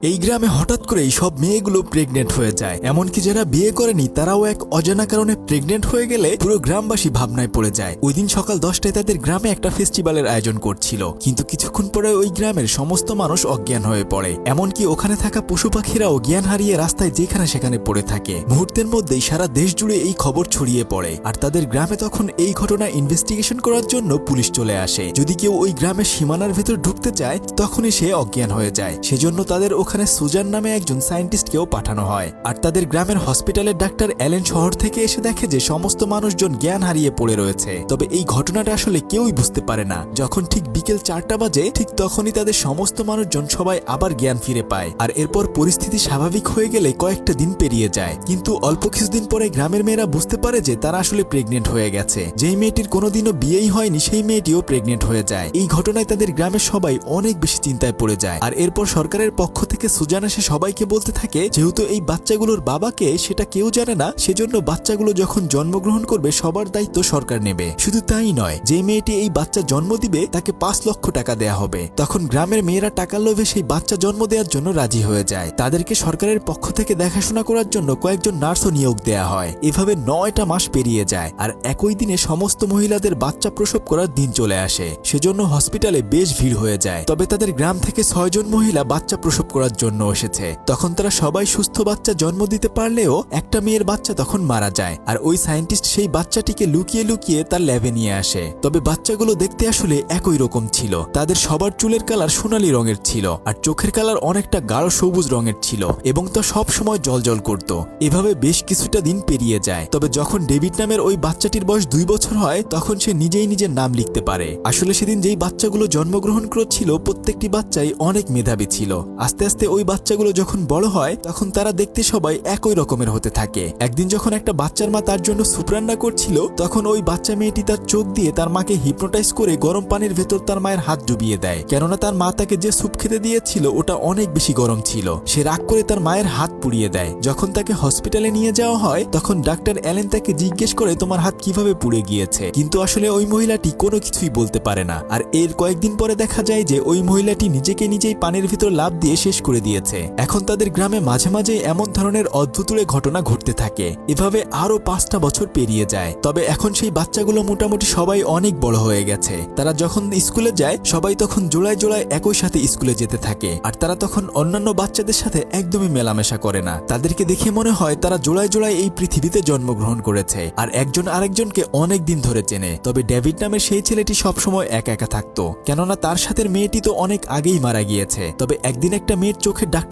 এই গ্রামে হঠাৎ করেই সব মেয়েগুলো প্রেগনেন্ট হয়ে যায়। এমনকি যারা বিয়ে করেনি তারাও এক অজানা কারণে প্রেগনেন্ট হয়ে গেলে পুরো গ্রামবাসী ভাবনায় পড়ে যায়। ওই দিন সকাল 10টায় তাদের গ্রামে একটা ফেস্টিভ্যালের আয়োজন করছিল, কিন্তু কিছুক্ষণ পরে ওই গ্রামের সমস্ত মানুষ অজ্ঞান হয়ে পড়ে। এমনকি ওখানে থাকা পশু পাখিরাও জ্ঞান হারিয়ে রাস্তায় যেখানে সেখানে পড়ে থাকে। মুহূর্তের মধ্যেই সারা দেশ জুড়ে এই খবর ছড়িয়ে পড়ে, আর তাদের গ্রামে তখন এই ঘটনা ইনভেস্টিগেশন করার জন্য পুলিশ চলে আসে। যদি কেউ ওই গ্রামের সীমানার ভেতর ঢুকতে চায় তখনই সে অজ্ঞান হয়ে যায়। সেজন্য তাদের ওখানে সুজান নামে একজন সায়েন্টিস্টকেও পাঠানো হয়। আর তাদের গ্রামের হসপিটালের ডাক্তার অ্যালেন শহর থেকে এসে দেখে যে সমস্ত মানুষজন জ্ঞান হারিয়ে পড়ে রয়েছে। তবে এই ঘটনাটা আসলে কেউই বুঝতে পারে না। যখন ঠিক বিকেল 4টা বাজে, ঠিক তখনই তাদের সমস্ত মানুষজন সবাই আবার জ্ঞান ফিরে পায়। আর এরপর পরিস্থিতি স্বাভাবিক হয়ে গেলে কয়েকটা দিন পেরিয়ে যায়। কিন্তু অল্প কিছুদিন পরে গ্রামের মেয়েরা বুঝতে পারে যে তারা আসলে প্রেগনেন্ট হয়ে গেছে। যেই মেয়েটির কোনোদিনও বিয়েই হয়নি সেই মেয়েটিও প্রেগনেন্ট হয়ে যায়। এই ঘটনায় তাদের গ্রামের সবাই অনেক বেশি চিন্তায় পড়ে যায়। আর এরপর সরকারের পক্ষ থেকে সুজান এসে সবাইকে বলতে থাকে, যেহেতু এই বাচ্চাগুলোর বাবাকে সেটা কেউ জানে না, সেজন্য বাচ্চাগুলো যখন জন্মগ্রহণ করবে সবার দায়িত্ব সরকার নেবে। শুধু তাই নয়, যে মেয়েটি এই বাচ্চা জন্ম দিবে তাকে 5 লক্ষ টাকা দেয়া হবে। তখন গ্রামের মেয়েরা টাকার লোভে সেই বাচ্চা জন্ম দেওয়ার জন্য রাজি হয়ে যায়। তাদেরকে সরকারের পক্ষ থেকে দেখাশোনা করার জন্য কয়েকজন নার্সও নিয়োগ দেয়া হয়। এভাবে 9টা মাস পেরিয়ে যায়, আর একই দিনে সমস্ত মহিলাদের বাচ্চা প্রসব করার দিন চলে আসে। সেজন্য হসপিটালে বেশ ভিড় হয়ে যায়। তবে তাদের গ্রাম থেকে 6 জন মহিলা বাচ্চা প্রসব করার জন্য এসেছে। তখন তারা সবাই সুস্থ বাচ্চা জন্ম দিতে পারলেও একটা মেয়ের বাচ্চা তখন মারা যায়। আর ওই সায়েন্টিস্ট সেই বাচ্চাটিকে লুকিয়ে লুকিয়ে তার ল্যাবে নিয়ে আসে। তবে বাচ্চাগুলো দেখতে আসলে একই রকম ছিল। তাদের সবার চুলের কালার সোনালী রঙের ছিল, আর চোখের কালার অনেকটা গাঢ় সবুজ রঙের ছিল, এবং তা সব সময় জলজল করত। এভাবে বেশ কিছুটা দিন পেরিয়ে যায়। তবে যখন ডেভিড নামের ওই বাচ্চাটির বয়স 2 বছর হয়, তখন সে নিজেই নিজের নাম লিখতে পারে। আসলে সেদিন যেই বাচ্চাগুলো জন্মগ্রহণ করেছিল প্রত্যেকটি বাচ্চাই অনেক মেধাবী ছিল। আস্তে আস্তে ওই বাচ্চাগুলো যখন বড় হয় তখন তারা দেখতে সবাই একই রকমের হতে থাকে। একদিন যখন একটা বাচ্চার মা তার জন্য স্যুপ রান্না করছিল, তখন ওই বাচ্চা মেয়েটি তার চোখ দিয়ে তার মাকে হিপনোটাইজ করে গরম পানির ভেতর তার মায়ের হাত ডুবিয়ে দেয়। কেননা তার মা তাকে যে স্যুপ খেতে দিয়েছিল ওটা অনেক বেশি গরম ছিল। সে রাগ করে তার মায়ের হাত পুড়িয়ে দেয়। যখন তাকে হসপিটালে নিয়ে যাওয়া হয় তখন ডাক্তার অ্যালেন তাকে জিজ্ঞেস করে, তোমার হাত কিভাবে পুড়ে গিয়েছে? কিন্তু আসলে ওই মহিলাটি কোনো কিছুই বলতে পারে না। আর এর কয়েকদিন পরে দেখা যায় যে ওই মহিলাটি নিজেকে নিজেই পানির ভিতর লাফ দিয়ে শেষ করে দিয়েছে। এখন তাদের গ্রামে মাঝে মাঝে এমন ধরনের অদ্ভুতুড়ে ঘটনা ঘটতে থাকে। এভাবে আরো 5টা বছর পেরিয়ে যায়। তবে এখন সেই বাচ্চাগুলো মোটামুটি সবাই অনেক বড় হয়ে গেছে। তারা যখন স্কুলে যায় সবাই তখন জোড়ায় জোড়ায় একই সাথে স্কুলে যেতে থাকে। আর তারা তখন অন্যান্য বাচ্চাদের সাথে একদমই মেলামেশা করে না। তাদেরকে দেখে মনে হয় তারা জোড়ায় জোড়ায় এই পৃথিবীতে জন্মগ্রহণ করেছে, আর একজন আরেকজনকে অনেক দিন ধরে চেনে। তবে ডেভিড নামের সেই ছেলেটি সবসময় একা একা থাকতো, কেননা তার সাথে মেয়েটি তো অনেক আগেই মারা গিয়েছে। তবে একদিন একটা মেয়ের চোখের ডাক্তার